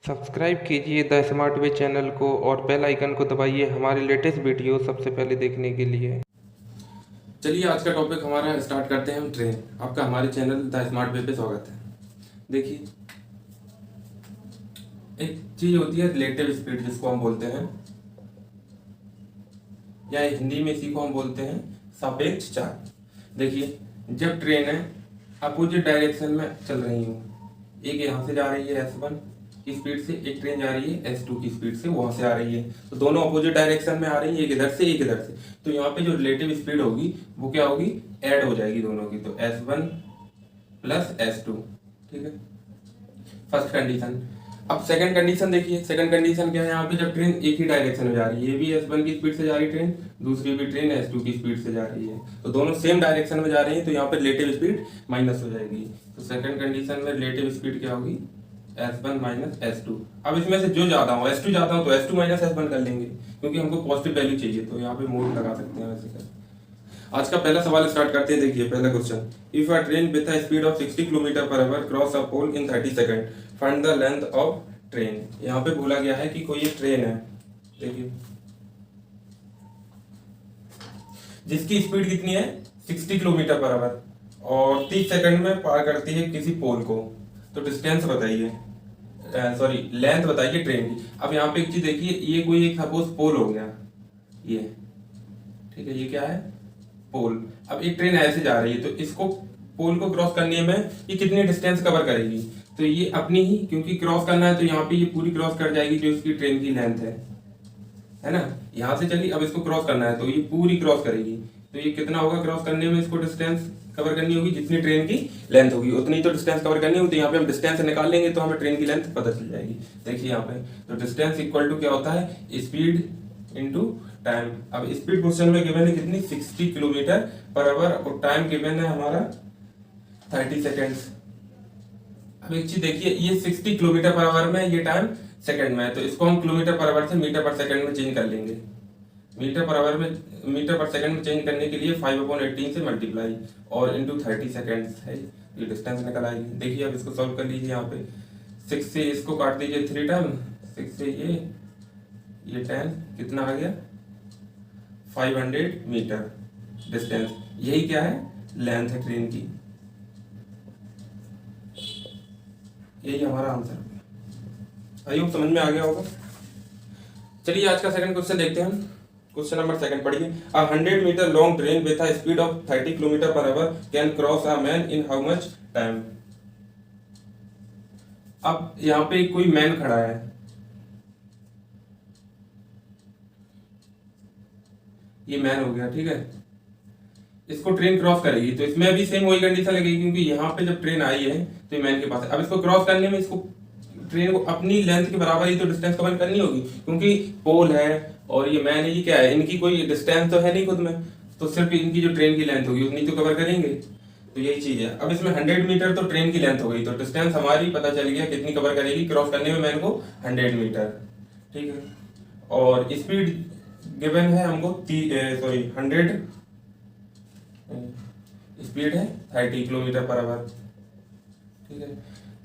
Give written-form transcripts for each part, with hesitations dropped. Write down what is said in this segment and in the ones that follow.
Subscribe कीजिए the smart way channel को और बेल आइकन को दबाइए हमारे लेटेस्ट वीडियो सबसे पहले देखने के लिए। चलिए आज का टॉपिक हमारा स्टार्ट करते हैं हम ट्रेन। आपका हमारे चैनल द स्मार्ट वे पे स्वागत है। देखिए, एक चीज होती है रिलेटिव स्पीड जिसको हम बोलते हैं, या हिंदी में इसी को हम बोलते हैं सापेक्ष चाल। देखिए, जब ट्रेन है अपोजिट डायरेक्शन में चल रही हूँ, एक यहाँ से जा रही है S1 की स्पीड से, एक ट्रेन जा रही है S2 की स्पीड से वहां से आ रही है, तो दोनों अपोजिट डायरेक्शन में आ रही है, एक इधर से एक इधर से। तो यहाँ पे जो रिलेटिव स्पीड होगी वो क्या होगी, ऐड हो जाएगी दोनों की, तो S1 प्लस S2। ठीक है, फर्स्ट कंडीशन। अब सेकंड कंडीशन देखिए, सेकंड कंडीशन क्या है, यहाँ पे जब ट्रेन एक ही डायरेक्शन में जा रही है, ये भी S1 की स्पीड से जा रही है ट्रेन, दूसरी भी ट्रेन S2 की स्पीड से जा रही है, तो दोनों सेम डायरेक्शन में जा रही है, तो यहाँ पे रिलेटिव स्पीड माइनस हो जाएगी। तो सेकंड कंडीशन में रिलेटिव स्पीड क्या होगी, S1 माइनस S2। अब इसमें से जो ज्यादा हो, S2 ज्यादा हो तो S2 माइनस S1 कर लेंगे, क्योंकि हमको पॉजिटिव वैल्यू चाहिए, तो यहाँ पे मोड लगा सकते हैं वैसे कर। आज का पहला सवाल स्टार्ट करते हैं। देखिए पहला question, if a train with a speed of 60 kilometre per hour cross a pole in 30 second, find the length of train. यहाँ पे बोला गया है कि कोई एक ट्रेन है, देखिए जिसकी स्पीड कितनी है 60 किलोमीटर पर आवर और 30 सेकंड में पार करती है किसी पोल को, तो डिस्टेंस बताइए, सॉरी लेंथ बताइए ट्रेन की। अब यहाँ पे एक चीज देखिए, ये कोई एक सपोज पोल हो गया, ये ठीक है, ये क्या है पोल। अब एक ट्रेन ऐसे जा रही है, तो इसको पोल को क्रॉस करने में ये कितनी डिस्टेंस कवर करेगी, तो ये अपनी ही, क्योंकि क्रॉस करना है तो यहाँ पे ये पूरी क्रॉस कर जाएगी जो इसकी ट्रेन की लेंथ है ना, यहाँ से चली, अब इसको क्रॉस करना है तो ये पूरी क्रॉस करेगी, तो ये कितना होगा क्रॉस करने में, इसको डिस्टेंस कवर करनी होगी, जितनी ट्रेन की लेंथ होगी उतनी तो डिस्टेंस कवर करनी होगी, तो यहाँ पे हम डिस्टेंस निकाल लेंगे तो हमें ट्रेन की लेंथ पता चल जाएगी। देखिए यहाँ पे तो डिस्टेंस इक्वल टू क्या होता है, स्पीड इनटू टाइम। अब स्पीड क्वेश्चन में गिवन है कितनी, 60 किलोमीटर पर आवर, और टाइम गिवन है हमारा 30 सेकेंड्स। अब एक चीज देखिए, ये 60 किलोमीटर पर आवर में, ये टाइम सेकंड में है, तो इसको हम किलोमीटर पर आवर से मीटर पर सेकंड में चेंज कर लेंगे। मीटर पर आवर में, मीटर पर सेकंड में चेंज करने के लिए 5/18 से मल्टीप्लाई और इनटू 30 सेकंड्स है, ये डिस्टेंस निकल आएगी। देखिए अब इसको सॉल्व कर लीजिए, यहाँ पे 6 से इसको काट दीजिए 3 टाइम, 6 से ये 10 कितना आ गया 500 मीटर डिस्टेंस। यही क्या है, लेंथ है ट्रेन की, यही हमारा आंसर है। आई होप समझ में आ गया होगा। चलिए आज का सेकंड क्वेश्चन देखते हैं हम। क्वेश्चन नंबर सेकंड पढ़िए, a 100 metre long train with a speed of 30 kilometre per hour can cross a man in how much time. अब यहाँ पे कोई मैन खड़ा है, ये मैन हो गया, ठीक है, इसको ट्रेन क्रॉस करेगी, तो इसमें भी सेम वही कंडीशन लगेगी, क्योंकि यहाँ पे जब ट्रेन आई है तो ये मैन के पास है। अब इसको क्रॉस करने में इसको ट्रेन को अपनी लेंथ के बराबर ही तो डिस्टेंस कवर करनी होगी, क्योंकि पोल है और ये मैन है, ये क्या है, इनकी कोई डिस्टेंस तो है नहीं खुद में, तो सिर्फ इनकी जो ट्रेन की लेंथ होगी उतनी तो कवर करेंगे, तो यही चीज है। अब इसमें 100 मीटर तो ट्रेन की लेंथ हो गई, तो डिस्टेंस हमारी पता चल गया कितनी कवर करेगी क्रॉस करने में मैन को, 100 मीटर, ठीक है। और स्पीड गिवन है हमको सॉरी 100, स्पीड है 30 किलोमीटर पर आवर, ठीक है।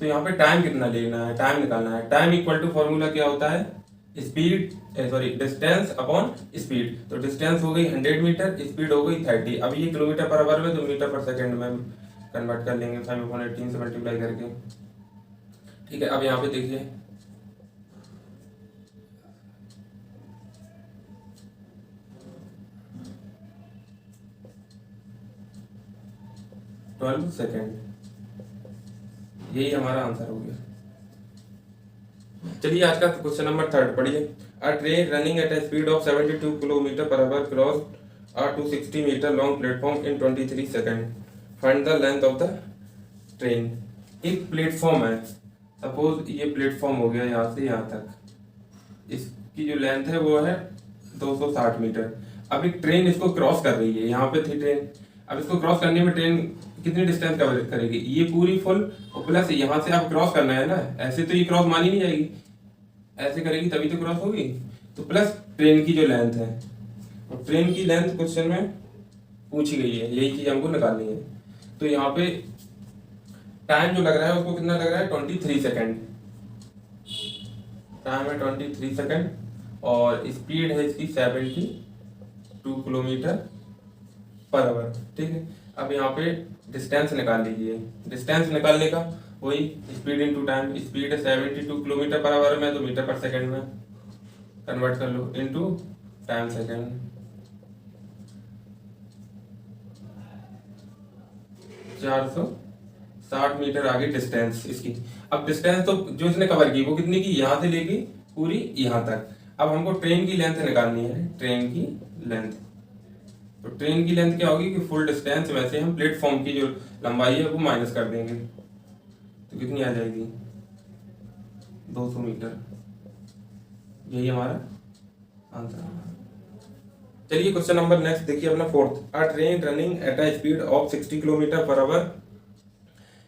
तो यहाँ पे टाइम कितना लेना है, टाइम निकालना है। टाइम इक्वल टू फॉर्मूला क्या होता है, speed sorry distance upon speed, तो डिस्टेंस हो गई 100 मीटर, स्पीड हो गई 30। अब ये किलोमीटर पर आवर में, तो मीटर पर सेकंड में कन्वर्ट कर लेंगे 5/18 से मल्टीप्लाई करके, ठीक है। अब यहाँ पे देखिए 12 सेकेंड, यही हमारा आंसर हो गया। चलिए आज का क्वेश्चन नंबर थर्ड पढ़िए, a train running at a speed of 72 kilometre per hour cross a 260 metre long platform in 23 second, find the length of the train. एक प्लेटफॉर्म है, सपोज ये प्लेटफॉर्म हो गया यहाँ से यहाँ तक, इसकी जो लेंथ है वो है 260 मीटर। अब एक ट्रेन इसको क्रॉस कर रही है, यहाँ पे थी ट्रेन, अब इसको क्रॉस करने में ट्रेन कितनी डिस्टेंस कवर करेगी, ये पूरी फुल, और प्लस यहाँ से आप क्रॉस करना है ना, ऐसे तो ये क्रॉस मानी नहीं जाएगी, ऐसे करेगी तभी तो क्रॉस होगी, तो प्लस ट्रेन की जो लेंथ है, और ट्रेन की लेंथ क्वेश्चन में पूछी गई है, यही चीज हमको निकालनी है। तो यहाँ पे टाइम जो लग रहा है उसको कितना लग रहा है 23 सेकेंड, टाइम है 23 सेकंड और स्पीड है इसकी 72 किलोमीटर पर आवर। ठीक है, अब यहाँ पे डिस्टेंस निकाल लीजिए। डिस्टेंस निकालने का वही स्पीड इनटू टाइम, स्पीड है 72 किलोमीटर पर आवर में, तो मीटर पर सेकंड में कन्वर्ट कर लो इनटू टाइम सेकंड। 460 मीटर आगे डिस्टेंस इसकी। अब डिस्टेंस तो जो इसने कवर की वो कितनी की, यहाँ से लेके पूरी यहाँ तक। अब हमको ट्रेन की लेंथ निकालनी है, ट्रेन की लेंथ। तो ट्रेन की लेंथ क्या होगी कि फुल डिस्टेंस में से हम प्लेटफॉर्म की जो लंबाई है वो माइनस कर देंगे, तो कितनी आ जाएगी 200 मीटर। यही हमारा आंसर। चलिए क्वेश्चन नंबर नेक्स्ट देखिए अपना fourth. A train running at a speed of 60 kilometre per our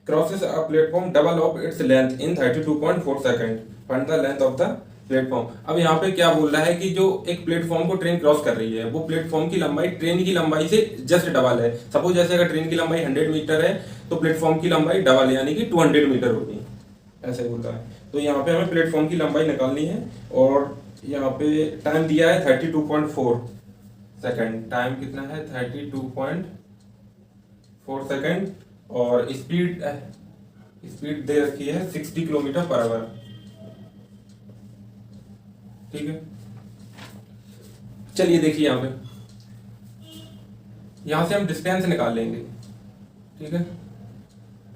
crosses a platform double of its length in 32.4 second. Find the length of the platform. अब यहाँ पे क्या बोल रहा है कि जो एक प्लेटफॉर्म को ट्रेन क्रॉस कर रही है वो प्लेटफॉर्म की लंबाई ट्रेन की लंबाई से जस्ट डबल है। सपोज जैसे अगर ट्रेन की लंबाई 100 मीटर है तो प्लेटफॉर्म की लंबाई डबल है, यानी कि 200 मीटर होगी, ऐसे बोल रहा है। तो यहाँ पे हमें प्लेटफॉर्म की लंबाई निकालनी है और यहाँ पे टाइम दिया है 32.4 सेकंड। टाइम कितना है 32.4 सेकंड और स्पीड दे रखी है 60 किलोमीटर पर आवर। ठीक है, चलिए देखिए यहाँ पे, यहां से हम डिस्टेंस निकाल लेंगे। ठीक है,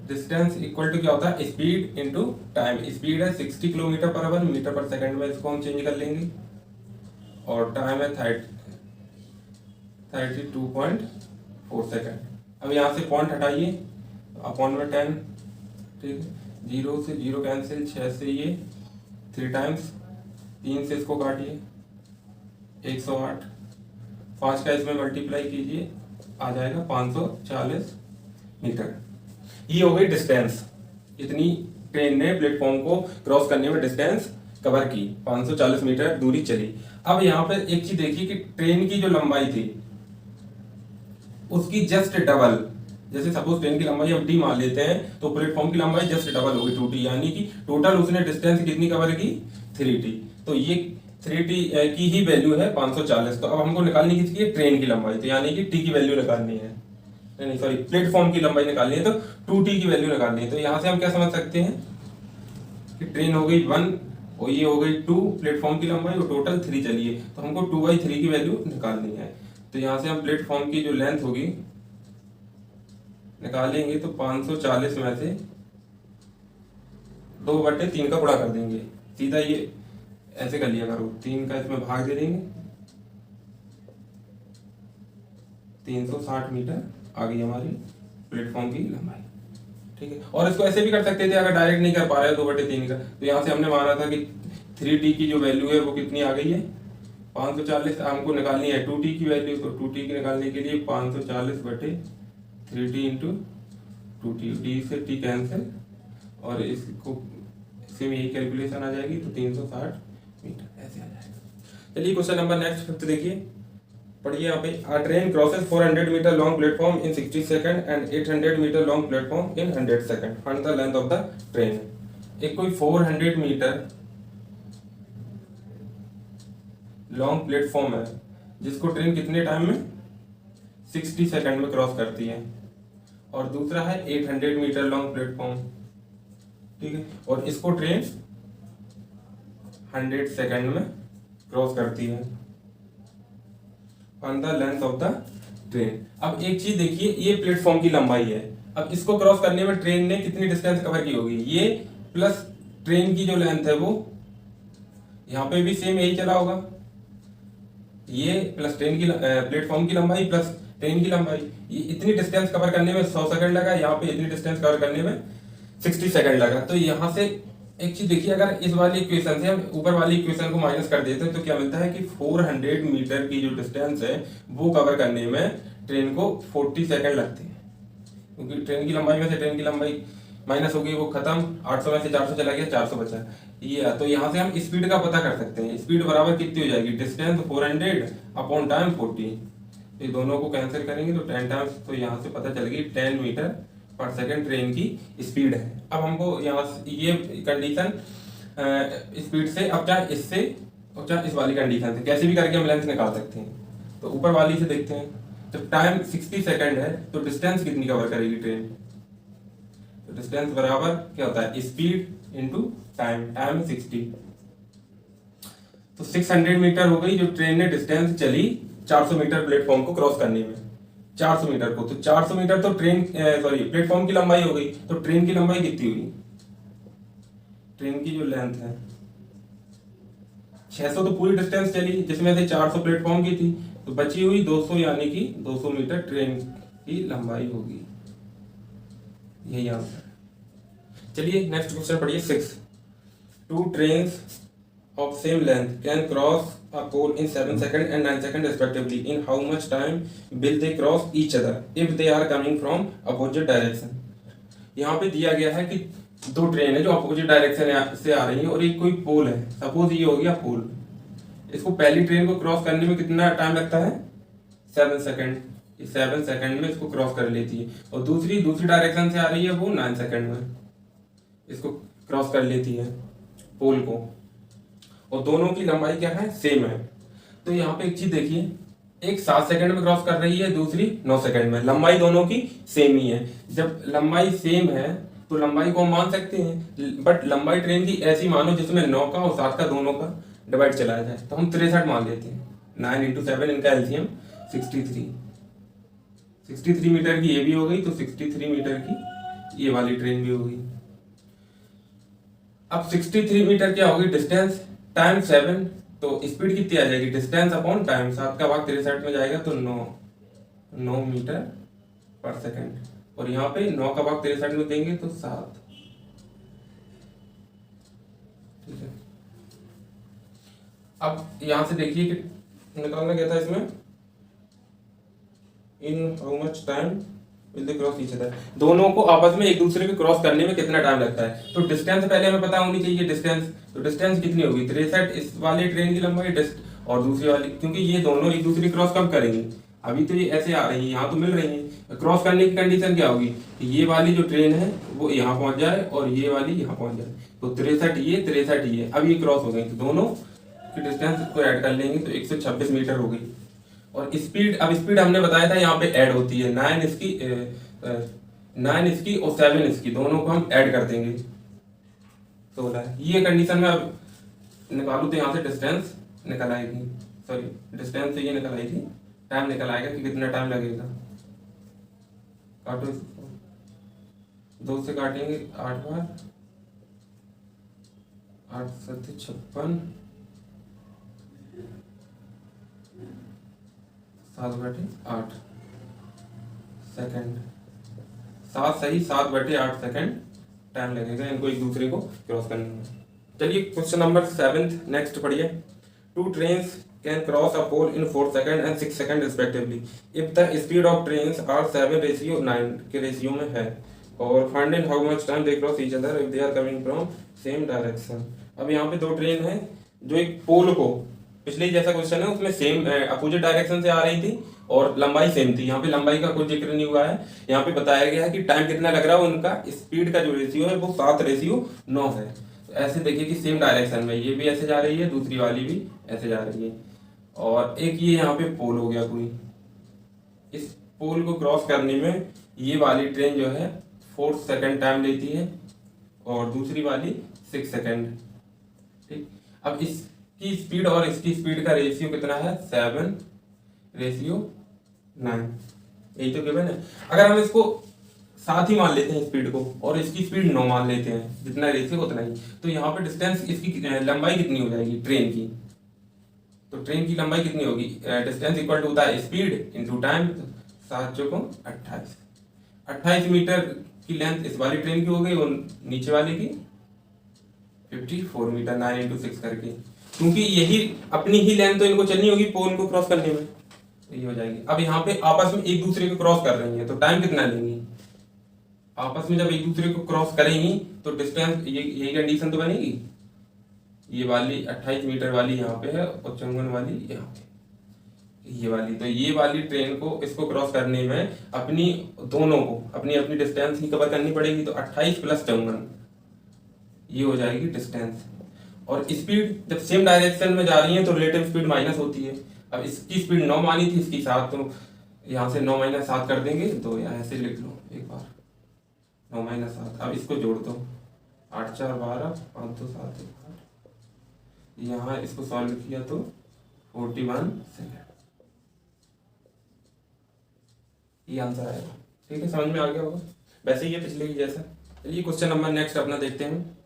डिस्टेंस इक्वल टू क्या होता है स्पीड इनटू टाइम। स्पीड है 60 किलोमीटर पर आवर, मीटर पर सेकंड में इसको हम चेंज कर लेंगे और टाइम है 32.4 सेकंड। अब यहाँ से पॉइंट हटाइए, अपॉन में 10। ठीक है, 0 से 0 कैंसिल, 6 से ये 3 टाइम्स, 3 से इसको काटिए 108, 5 का इसमें मल्टीप्लाई कीजिए आ जाएगा 540 मीटर। ये हो गई डिस्टेंस, इतनी ट्रेन ने प्लेटफॉर्म को क्रॉस करने में डिस्टेंस कवर की, 540 मीटर दूरी चली। अब यहाँ पे एक चीज देखिए कि ट्रेन की जो लंबाई थी उसकी जस्ट डबल, जैसे सपोज ट्रेन की लंबाई हम डी मान लेते हैं तो प्लेटफॉर्म की लंबाई जस्ट डबल होगी 2t, यानी कि टोटल उसने डिस्टेंस कितनी कवर की 3t। तो ये 3t की ही वैल्यू है 540। तो अब हमको निकालनी किसकी है ट्रेन की लंबाई, तो यानी कि t की वैल्यू निकालनी है, नहीं सॉरी प्लेटफॉर्म की लंबाई निकालनी है, तो 2t की वैल्यू निकालनी है। तो यहाँ से हम क्या समझ सकते हैं कि ट्रेन हो गई 1 और ये हो गई 2, प्लेटफॉर्म की लंबाई और टोटल 3 चलिए, तो हमको 2/3 की वैल्यू निकालनी है। तो यहाँ से हम प्लेटफॉर्म की जो लेंथ होगी निकालेंगे तो 540 में से 2/3 का गुणा कर देंगे, सीधा ये ऐसे कर लिया करो, 3 का इसमें भाग दे देंगे, 360 मीटर आ गई हमारी प्लेटफॉर्म की लंबाई। ठीक है, और इसको ऐसे भी कर सकते थे अगर डायरेक्ट नहीं कर पा रहे हो 2/3 का, तो यहाँ से हमने माना था कि 3t की जो वैल्यू है वो कितनी आ गई है 540। हमको निकालनी है 2t की वैल्यू, तो 2t की निकालने के लिए 540/3t इंटू 2t, डी से t कैंसिल और इसको सेम यही कैलकुलेशन आ जाएगी, तो 360 मीटर ऐसे आ जाएगा। चलिए क्वेश्चन नंबर नेक्स्ट फिफ्थ देखिए, पढ़िए यहाँ पे। A train crosses 400 metre long platform in 60 second and 800 metre long platform in 100 second. Find the length of the train. एक कोई 400 मीटर लॉन्ग प्लेटफॉर्म है जिसको ट्रेन कितने टाइम में 60 सेकंड में क्रॉस करती है, और दूसरा है 800 मीटर लॉन्ग प्लेटफॉर्म। ठीक है, और इसको ट्रेन 100 सेकंड में क्रॉस करती है। Find the length of the train. अब एक चीज देखिए, ये प्लेटफॉर्म की लंबाई है, अब इसको क्रॉस करने में ट्रेन ने कितनी डिस्टेंस कवर की होगी, ये प्लस ट्रेन की जो लेंथ है वो यहाँ पे भी सेम यही चला होगा, ये प्लस ट्रेन की प्लेटफॉर्म की लंबाई प्लस ट्रेन की लंबाई, ये इतनी डिस्टेंस कवर करने में 100 सेकंड लगा, यहाँ पे इतनी डिस्टेंस कवर करने में 60 सेकंड लगा। तो यहाँ से एक चीज देखिए, अगर इस वाली इक्वेशन से हम ऊपर वाली इक्वेशन को माइनस कर देते हैं तो क्या मिलता है कि 400 मीटर की जो डिस्टेंस है वो कवर करने में ट्रेन को 40 सेकंड लगते हैं, क्योंकि ट्रेन की लंबाई में से ट्रेन की लंबाई माइनस हो गई, वो खत्म, 800 में से 400 चला गया, 400 बचा। ये तो यहाँ से हम स्पीड का पता कर सकते हैं, स्पीड बराबर कितनी हो जाएगी, डिस्टेंस 400 अपॉन टाइम 40, ये दोनों को कैंसिल करेंगे तो 10 टाइम्स, तो यहाँ से पता चल गई 10 मीटर पर सेकंड ट्रेन की स्पीड है। अब हमको यहाँ ये कंडीशन स्पीड से, अब चाहे इससे और चाहे इस वाली कंडीशन से, कैसे भी करके हम लेंथ निकाल सकते हैं। तो ऊपर वाली से देखते हैं, जब टाइम 60 सेकंड है तो डिस्टेंस कितनी कवर करेगी ट्रेन। तो डिस्टेंस बराबर क्या होता है, स्पीड इनटू टाइम, टाइम 60। तो 600 मीटर हो गई जो ट्रेन ने डिस्टेंस चली 400 मीटर प्लेटफॉर्म को क्रॉस करने में। 400 मीटर को, तो 400 मीटर तो ट्रेन सॉरी प्लेटफॉर्म की लंबाई हो गई, तो ट्रेन की लंबाई कितनी हुई, ट्रेन की जो लेंथ है 600 तो पूरी डिस्टेंस चली, जिसमें से 400 प्लेटफॉर्म की थी, तो बची हुई 200, यानी कि 200 मीटर ट्रेन की लंबाई होगी। यही आंसर। चलिए नेक्स्ट क्वेश्चन पढ़िए 6। Two trains of same length can cross a pole in 7 seconds and 9 seconds respectively. In how much time will they cross each other if they are coming from opposite direction? यहाँ पे दिया गया है कि दो train है जो opposite direction से आ रही है और एक कोई पोल है, सपोज ये हो गया पोल। इसको पहली ट्रेन को क्रॉस करने में कितना टाइम लगता है, 7 सेकंड। इस 7 सेकंड में इसको क्रॉस कर लेती है, और दूसरी डायरेक्शन से आ रही है वो 9 सेकंड में इसको क्रॉस कर लेती है पोल को, और दोनों की लंबाई क्या है, सेम है। तो यहाँ पे एक चीज देखिए, एक 7 सेकंड में क्रॉस कर रही है, दूसरी 9 सेकंड में, लंबाई दोनों की सेम ही है। जब लंबाई सेम है तो लंबाई को हम मान सकते हैं, बट लंबाई ट्रेन की ऐसी मानो जिसमें 9 का और 7 का दोनों का डिवाइड चलाया जाए, तो हम 63 मान लेते हैं। 9 इंटू 7 इनका एलसीएम 63 मीटर की ये भी हो गई, तो 63 मीटर की ये वाली ट्रेन भी हो गई। अब 63 मीटर क्या होगी डिस्टेंस, टाइम 7, तो स्पीड कितनी आ जाएगी, डिस्टेंस अपॉन टाइम, 7 का भाग 63 में जाएगा तो 9 मीटर पर सेकंड, और यहाँ पे 9 का भाग 63 में देंगे तो 7। ठीक है, अब यहां से देखिए कि निकालना क्या था इसमें, इन how much time will they cross each other, दोनों को आपस में एक दूसरे को क्रॉस करने में कितना टाइम लगता है। तो डिस्टेंस पहले हमें पता होनी चाहिए, डिस्टेंस, तो डिस्टेंस कितनी होगी 63 इस वाली ट्रेन की लंबाई और दूसरी वाली, क्योंकि ये दोनों एक दूसरे क्रॉस कब करेंगी, अभी तो ये ऐसे आ रही है, यहाँ तो मिल रही है। क्रॉस करने की कंडीशन क्या होगी, ये वाली जो ट्रेन है वो यहाँ पहुंच जाए और ये वाली यहाँ पहुंच जाए, तो 63 ये, अब ये क्रॉस हो गई, तो दोनों की डिस्टेंस को ऐड कर लेंगे तो 126 मीटर हो गई। और स्पीड, अब स्पीड हमने बताया था यहाँ पे ऐड होती है, 9 इसकी और 7 इसकी, दोनों को हम ऐड कर देंगे 16। ये कंडीशन में अब निकालू तो यहाँ से डिस्टेंस निकल आएगी, सॉरी डिस्टेंस से ये निकल आएगी, टाइम निकल आएगा कि कितना टाइम लगेगा। काटो इसको, 2 से काटेंगे 8 बार, 8 7 56, 7/8 सेकंड, 7 सेकंड टाइम लगेगा इनको एक दूसरे को क्रॉस करने में। चलिए क्वेश्चन नंबर 7 नेक्स्ट पढ़िए। Two trains can cross a pole in 4 second and 6 second respectively if the speed of trains are 7:9 के रेशियो में है, और find in how much time they cross each other if they are coming from same direction. अब यहाँ पे दो train है जो एक पोल को, पिछले जैसा क्वेश्चन है उसमें सेम अपोजिट डायरेक्शन से आ रही थी और लंबाई सेम थी, यहाँ पे लंबाई का कोई जिक्र नहीं हुआ है, यहाँ पे बताया गया है कि टाइम कितना लग रहा है, उनका स्पीड का जो रेशियो है वो 7:9 है। तो ऐसे देखिए कि सेम डायरेक्शन में ये भी ऐसे जा रही है, दूसरी वाली भी ऐसे जा रही है, और एक ये यहाँ पे पोल हो गया कोई, इस पोल को क्रॉस करने में ये वाली ट्रेन जो है 4 सेकंड टाइम लेती है और दूसरी वाली 6 सेकंड। ठीक, अब इसकी स्पीड और इसकी स्पीड का रेशियो कितना है, 7:9, यही तो गिवन है। अगर हम इसको साथ ही मान लेते हैं स्पीड को, और इसकी स्पीड 9 मान लेते हैं, जितना रेशियो उतना ही, तो यहाँ पे डिस्टेंस, इसकी लंबाई कितनी हो जाएगी ट्रेन की, तो ट्रेन की लंबाई कितनी होगी, डिस्टेंस इक्वल टू होता है स्पीड इंटू टाइम, 7 चौको 28, 28 मीटर की लेंथ इस वाली ट्रेन की हो गई और नीचे वाली की 54 मीटर, 9 इंटू 6 करके, क्योंकि यही अपनी ही लेंथ तो इनको चलनी होगी पोल को क्रॉस करने में, तो ये हो जाएगी। अब यहाँ पे आपस में एक दूसरे को क्रॉस कर रही है तो टाइम कितना लेंगी, आपस में जब एक दूसरे को क्रॉस करेंगी तो डिस्टेंस, यही कंडीशन तो बनेगी, ये वाली 28 मीटर वाली यहाँ पे है और 54 वाली यहाँ पे, ये वाली, तो ये वाली ट्रेन को इसको क्रॉस करने में अपनी दोनों को अपनी अपनी डिस्टेंस ही कवर करनी पड़ेगी, तो 28 + 54 ये हो जाएगी डिस्टेंस। और स्पीड जब सेम डायरेक्शन में जा रही है तो रिलेटिव स्पीड माइनस होती है। अब इसकी स्पीड 9 मानी थी, इसकी 7, तो यहाँ से 9 माइनस 7 कर देंगे तो यहाँ ऐसे लिख लो एक बार, 9 माइनस 7। अब इसको जोड़ दो, 8 4 12, 5 2 7 1 8। यहाँ इसको सॉल्व किया तो 41 सेकेंड, ये आंसर आएगा। ठीक है, समझ में आ गया होगा। वैसे ही है पिछले की जैसा। चलिए क्वेश्चन नंबर नेक्स्ट अपना देखते हैं।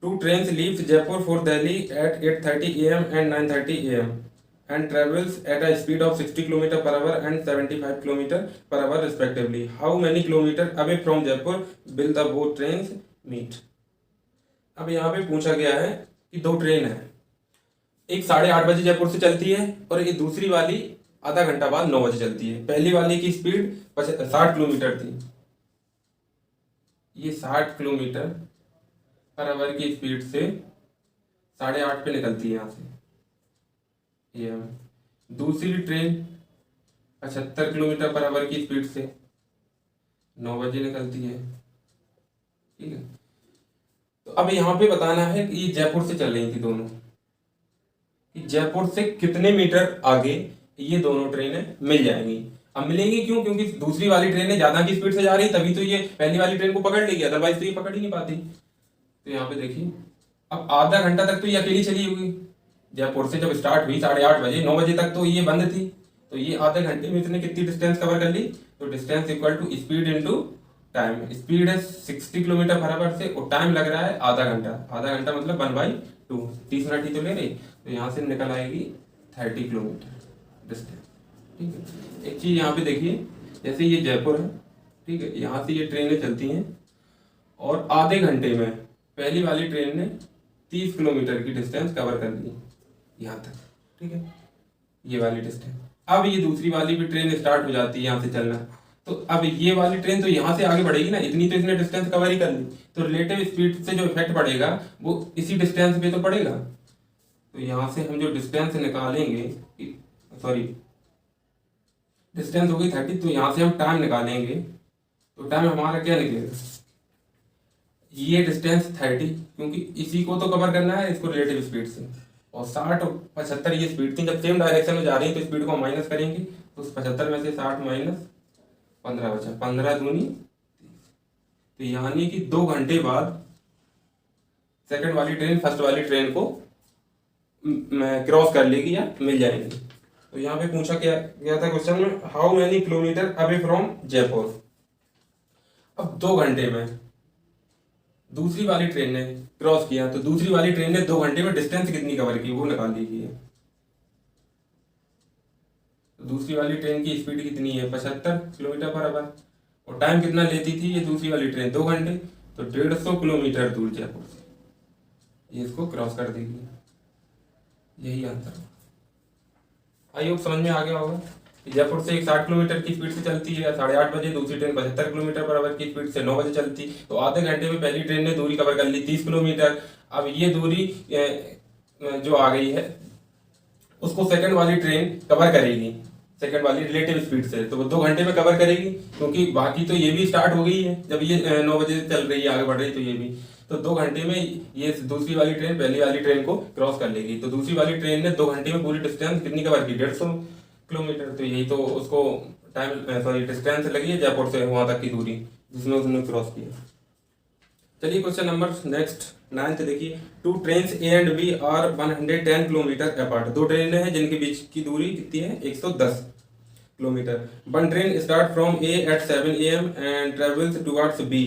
Two trains leaves Jaipur for Delhi at 8:30 AM and 9:30 AM and travels at a speed of 60 km per hour and 75 km per hour respectively. How many kilometer away from Jaipur will the both trains meet? अब यहाँ पे पूछा गया है कि दो train है, एक 8:30 बजे जयपुर से चलती है और एक दूसरी वाली आधा घंटा बाद 9 बजे चलती है। पहली वाली की स्पीड 60 किलोमीटर थी, ये 60 किलोमीटर पर आवर की स्पीड से 8:30 पे निकलती है यहाँ से AM। दूसरी ट्रेन 75 किलोमीटर पर आवर की स्पीड से 9 बजे निकलती है। ठीक है, तो अब यहाँ पे बताना है कि ये जयपुर से चल रही थी दोनों, कि जयपुर से कितने मीटर आगे ये दोनों ट्रेनें मिल जाएंगी। अब मिलेंगी क्यों? क्योंकि दूसरी वाली ट्रेनें ज्यादा की स्पीड से जा रही, तभी तो ये पहली वाली ट्रेन को पकड़ लेगी, अदरवाइज तो ये पकड़ ही नहीं पाती। तो यहाँ पे देखिए, अब आधा घंटा तक तो ये अकेली चली होगी। जयपुर से जब स्टार्ट हुई 8:30 बजे, 9 बजे तक तो ये बंद थी, तो ये आधे घंटे में इसने कितनी डिस्टेंस कवर कर ली? तो distance equal to speed into time. Speed है 60 किलोमीटर पर आवर से और टाइम लग रहा है आधा घंटा। आधा घंटा मतलब 1/2, 30 मिनट ही तो ले रही, तो यहाँ से निकल आएगी 30 किलोमीटर डिस्टेंस। ठीक है, एक चीज यहाँ पे देखिए, जैसे ये जयपुर है, ठीक है, यहाँ से ये ट्रेनें चलती हैं और आधे घंटे में पहली वाली ट्रेन ने 30 किलोमीटर की डिस्टेंस कवर कर ली यहाँ तक। ठीक है, ये वाली डिस्टेंस। अब ये दूसरी वाली भी ट्रेन स्टार्ट हो जाती है यहाँ से चलना, तो अब ये वाली ट्रेन तो यहाँ से आगे बढ़ेगी ना, इतनी तो इसने डिस्टेंस कवर ही कर ली, तो रिलेटिव स्पीड से जो इफेक्ट पड़ेगा वो इसी डिस्टेंस पे तो पड़ेगा। तो यहाँ से हम जो डिस्टेंस निकालेंगे, सॉरी डिस्टेंस हो गई 30, तो यहाँ से हम टाइम निकालेंगे, तो टाइम हमारा क्या निकलेगा? ये डिस्टेंस 30, क्योंकि इसी को तो कवर करना है, इसको रिलेटिव स्पीड से, और 60 और 75 ये स्पीड थी। जब सेम डायरेक्शन में जा रही है तो स्पीड को हम माइनस करेंगे, तो 75 में से 60 माइनस 15 बचा, 15 दूनी 30। तो यानी कि 2 घंटे बाद सेकंड वाली ट्रेन फर्स्ट वाली ट्रेन को क्रॉस कर लेगी या मिल जाएगी। तो यहाँ पे पूछा गया था क्वेश्चन में, how many kilometre away from Jaipur. अब 2 घंटे में दूसरी वाली ट्रेन ने क्रॉस किया, तो दूसरी वाली ट्रेन ने 2 घंटे में डिस्टेंस कितनी कवर की वो निकाल लीजिए। तो दूसरी वाली ट्रेन की स्पीड कितनी है? 75 किलोमीटर पर आवर, और टाइम कितना लेती थी ये दूसरी वाली ट्रेन? 2 घंटे, तो 150 किलोमीटर दूर जयपुर से ये इसको क्रॉस कर देगी। यही आंसर। आई होप समझ में आ गया होगा। जयपुर से एक 60 किलोमीटर की स्पीड से चलती है 8:30 बजे, दूसरी ट्रेन 75 किलोमीटर पर आवर की स्पीड से 9 बजे चलती, तो आधे घंटे में पहली ट्रेन ने दूरी कवर कर ली 30 किलोमीटर। अब ये दूरी जो आ गई है उसको सेकंड वाली ट्रेन कवर करेगी, सेकंड वाली रिलेटिव स्पीड से, तो वो 2 घंटे में कवर करेगी, क्योंकि बाकी तो ये भी स्टार्ट हो गई है जब ये 9 बजे चल रही है, आगे बढ़ रही, तो ये भी, तो 2 घंटे में ये दूसरी वाली ट्रेन पहली वाली ट्रेन को क्रॉस कर लेगी। तो दूसरी वाली ट्रेन ने 2 घंटे में पूरी डिस्टेंस कितनी कवर की? 150 किलोमीटर। तो यही तो उसको टाइम सॉरी डिस्टेंस लगी है जयपुर से वहां तक की दूरी जिसमें उसने क्रॉस किया। चलिए क्वेश्चन नंबर नेक्स्ट 9th देखिए, two trains A and B are 110 kilometre apart. 2 ट्रेनें हैं जिनके बीच की दूरी कितनी है? 110 kilometre. One train start from A at 7 AM and travels towards B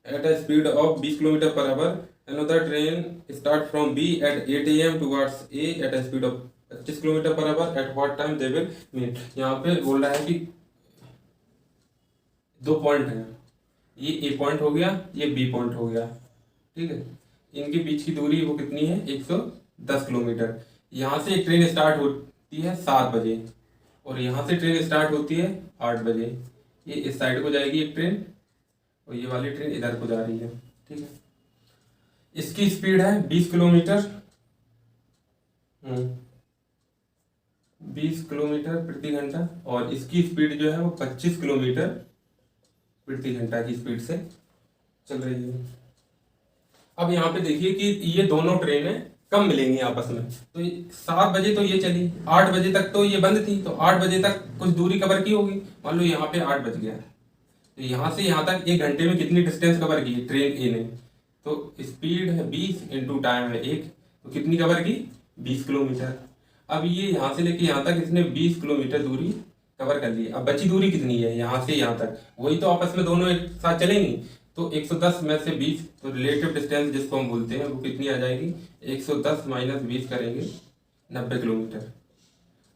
at a speed of 20 kilometre per hour. Another train start from B at 8 AM towards A at a speed of 25 kilometre per hour. At what time they will meet. यहाँ पे बोल रहा है कि 2 point हैं, ये ए point हो गया, ये बी पॉइंट हो गया। ठीक है, इनके बीच की दूरी वो कितनी है? 110 किलोमीटर। यहाँ से एक ट्रेन स्टार्ट होती है 7 बजे और यहाँ से ट्रेन स्टार्ट होती है 8 बजे। ये इस साइड को जाएगी एक ट्रेन और ये वाली ट्रेन इधर को जा रही है। ठीक है, इसकी स्पीड है 20 किलोमीटर 20 किलोमीटर प्रति घंटा और इसकी स्पीड जो है वो 25 किलोमीटर प्रति घंटा की स्पीड से चल रही है। अब यहाँ पे देखिए कि ये दोनों ट्रेनें कब मिलेंगी आपस में। तो 7 बजे तो ये चली, 8 बजे तक तो ये बंद थी, तो 8 बजे तक कुछ दूरी कवर की होगी। मान लो यहाँ पे 8 बज गया, तो यहाँ से यहाँ तक 1 घंटे में कितनी डिस्टेंस कवर की ट्रेन ए ने? तो स्पीड है 20 इंटू टाइम है 1, तो कितनी कवर की? 20 किलोमीटर। अब ये यहाँ से लेके यहाँ तक इसने 20 किलोमीटर दूरी कवर कर ली। अब बची दूरी कितनी है यहाँ से यहाँ तक? वही तो आपस में दोनों एक साथ चलेंगी। तो 110 में से 20, तो रिलेटिव डिस्टेंस जिसको हम बोलते हैं वो कितनी आ जाएगी? 110 माइनस 20 करेंगे 90 किलोमीटर।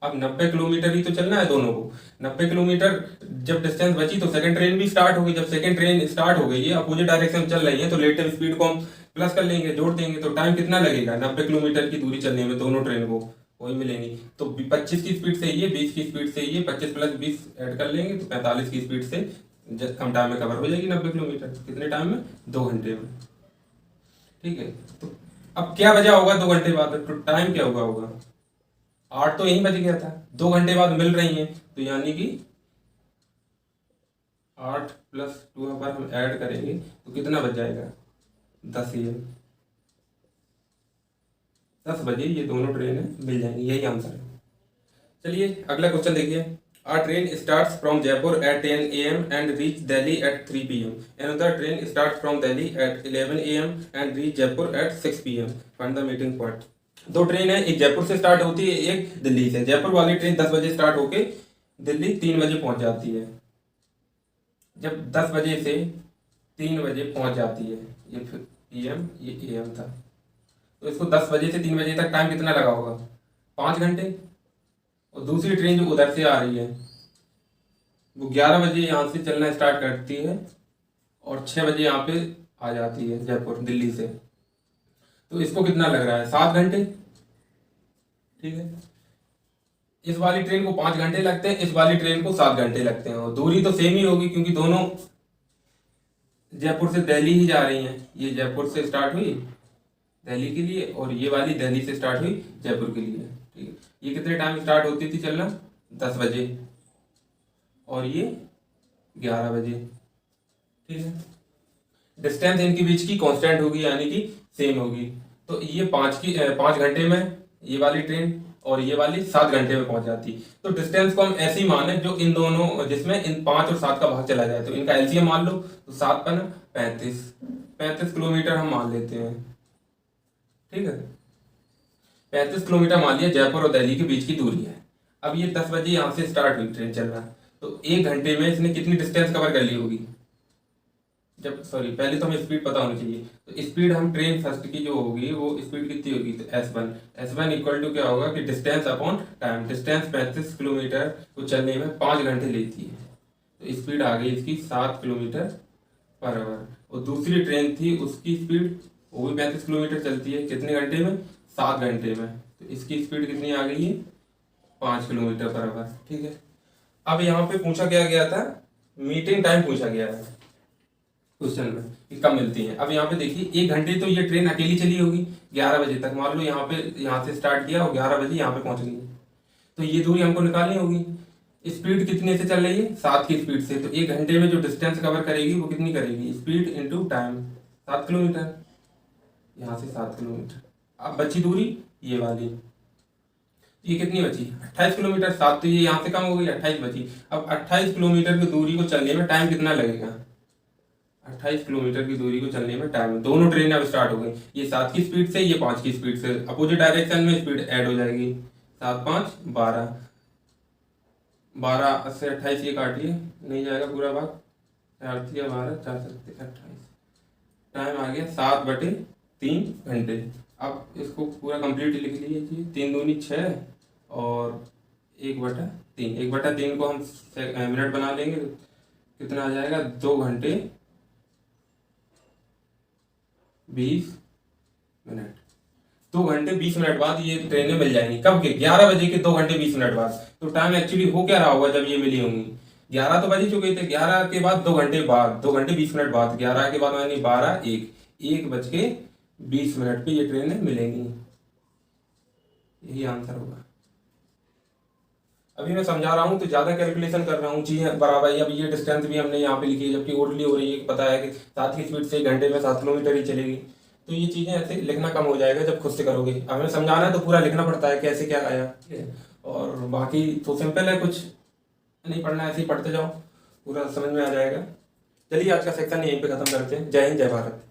अब 90 किलोमीटर ही तो चलना है दोनों को। 90 किलोमीटर जब डिस्टेंस बची तो सेकंड ट्रेन भी स्टार्ट हो गई। जब सेकंड ट्रेन स्टार्ट हो गई है, अपोजिट डायरेक्शन में चल रही है, तो रिलेटिव स्पीड को हम प्लस कर लेंगे, जोड़ देंगे। तो टाइम कितना लगेगा 90 किलोमीटर की दूरी चलने में दोनों ट्रेन को? वही मिलेंगी। तो 25 की स्पीड से ये, 20 की स्पीड से ये, 25 प्लस 20 ऐड कर लेंगे तो 45 की स्पीड से कम टाइम में कवर हो जाएगी 90 किलोमीटर। कितने टाइम में? 2 घंटे में। ठीक है। तो अब क्या बजा होगा 2 घंटे बाद? तो टाइम क्या हुआ होगा? 8 तो यहीं बज गया था, 2 घंटे बाद मिल रही हैं, तो यानी कि 8 प्लस 2 पर हम ऐड करेंगे तो कितना बच जाएगा? 10 ही है। 10 बजे ये दोनों ट्रेनें मिल जाएंगी, यही आंसर है। चलिए अगला क्वेश्चन देखिए। A train starts from Jaipur at 10 a.m. and reach Delhi at 3 p.m. Another train starts from Delhi at 11 a.m. and reach Jaipur at 6 p.m. Find the meeting point. दो ट्रेन है, एक जयपुर से start होती है, एक दिल्ली से। जयपुर वाली ट्रेन 10 बजे स्टार्ट होके दिल्ली 3 बजे पहुंच जाती है। जब 10 बजे से 3 बजे पहुंच जाती है, ये फिर पीएम ये एएम था, तो इसको 10 बजे से 3 बजे तक टाइम कितना लगा होगा? 5 घंटे। और दूसरी ट्रेन जो उधर से आ रही है वो 11 बजे यहाँ से चलना स्टार्ट करती है और 6 बजे यहाँ पे आ जाती है जयपुर दिल्ली से। तो इसको कितना लग रहा है? 7 घंटे। ठीक है। इस वाली ट्रेन को 5 घंटे लगते हैं, इस वाली ट्रेन को 7 घंटे लगते हैं, और दूरी तो सेम ही होगी क्योंकि दोनों जयपुर से दिल्ली ही जा रही हैं। ये जयपुर से स्टार्ट हुई दिल्ली के लिए और ये वाली दिल्ली से स्टार्ट हुई जयपुर के लिए। ठीक है। ये कितने टाइम स्टार्ट होती थी चलना? 10 बजे, और ये 11 बजे। ठीक है। डिस्टेंस इनके बीच की कांस्टेंट होगी, यानी कि सेम होगी। तो ये 5 घंटे में ये वाली ट्रेन और ये वाली 7 घंटे में पहुंच जाती। तो डिस्टेंस को हम ऐसे ही माने जो इन दोनों, जिसमें इन 5 और 7 का भाग चला जाए, तो इनका एलसीएम मान लो, तो 7 पर 35 किलोमीटर हम मान लेते हैं। ठीक है। 35 किलोमीटर मान लिया जयपुर और दिल्ली के बीच की दूरी है। अब ये 10 बजे यहाँ से स्टार्ट हुई ट्रेन चलना, तो 1 घंटे में इसने कितनी डिस्टेंस कवर कर ली होगी? पहले तो हमें स्पीड पता होनी चाहिए। तो स्पीड हम ट्रेन फर्स्ट की जो होगी वो स्पीड कितनी होगी? तो S1 इक्वल टू क्या होगा कि distance upon time. Distance 35 kilometre को चलने में 5 घंटे लेती है, तो स्पीड आ गई इसकी 7 किलोमीटर पर आवर। और दूसरी ट्रेन थी, उसकी स्पीड वो भी 35 किलोमीटर चलती है, कितने घंटे में? 7 घंटे में। तो इसकी स्पीड कितनी आ गई है? 5 किलोमीटर पर आवर। ठीक है। अब यहाँ पे पूछा क्या गया था? मीटिंग टाइम पूछा गया है क्वेश्चन में कि कब मिलती है। अब यहाँ पे देखिए 1 घंटे तो ये ट्रेन अकेली चली होगी 11 बजे तक। मान लो यहाँ से स्टार्ट किया और 11 बजे यहाँ पे पहुंच गई, तो ये दूरी हमको निकालनी होगी। स्पीड कितने से चल रही है? 7 की स्पीड से। तो 1 घंटे में जो डिस्टेंस कवर करेगी वो कितनी करेगी? Speed into time, 7 kilometre. यहाँ से 7 किलोमीटर। अब बची दूरी ये वाली, ये कितनी बची? 28 किलोमीटर। 7 तो ये यहाँ से कम हो गई, 28 बची। अब 28 किलोमीटर की दूरी को चलने में टाइम कितना लगेगा? 28 किलोमीटर की दूरी को चलने में टाइम, दोनों ट्रेनें अब स्टार्ट हो गई, ये 7 की स्पीड से, ये 5 की स्पीड से। अपोजिट डायरेक्शन में स्पीड ऐड हो जाएगी। 7 5 12, 12 से 28 ये काटिए, नहीं जाएगा पूरा भाग। 4 3 12, 4 7 28। टाइम आ गया 7/3 घंटे। अब इसको पूरा कंप्लीट लिख लीजिए। 3 दूनी 6 और 1/3। 1/3 को हम मिनट बना लेंगे तो कितना आ जाएगा? 2 घंटे 20 मिनट। 2 घंटे 20 मिनट बाद ये ट्रेनें मिल जाएंगी। कब के? 11 बजे के 2 घंटे 20 मिनट बाद। तो टाइम एक्चुअली हो क्या रहा होगा जब ये मिली होंगी? 11 तो बज ही चुके थे, 11 के बाद 2 घंटे बाद, 2 घंटे 20 मिनट बाद, 11 के बाद यानी 12 1 बज के 20 मिनट पे ये ट्रेनें मिलेंगी। यही आंसर होगा। अभी मैं समझा रहा हूँ तो ज्यादा कैलकुलेशन कर रहा हूँ चीजें बराबर। अब ये डिस्टेंस भी हमने यहाँ पे लिखी है, जबकि ओरली हो रही है, पता है कि 7 की स्पीड से 1 घंटे में 7 किलोमीटर ही चलेगी। तो ये चीज़ें ऐसे लिखना कम हो जाएगा जब खुद से करोगे। हमें समझाना है तो पूरा लिखना पड़ता है कैसे क्या आया, ठीक है। और बाकी तो सिंपल है, कुछ नहीं पढ़ना है, ऐसे ही पढ़ते जाओ, पूरा समझ में आ जाएगा। चलिए आज का सेक्शन यहीं पे ख़त्म करते हैं। जय हिंद, जय भारत।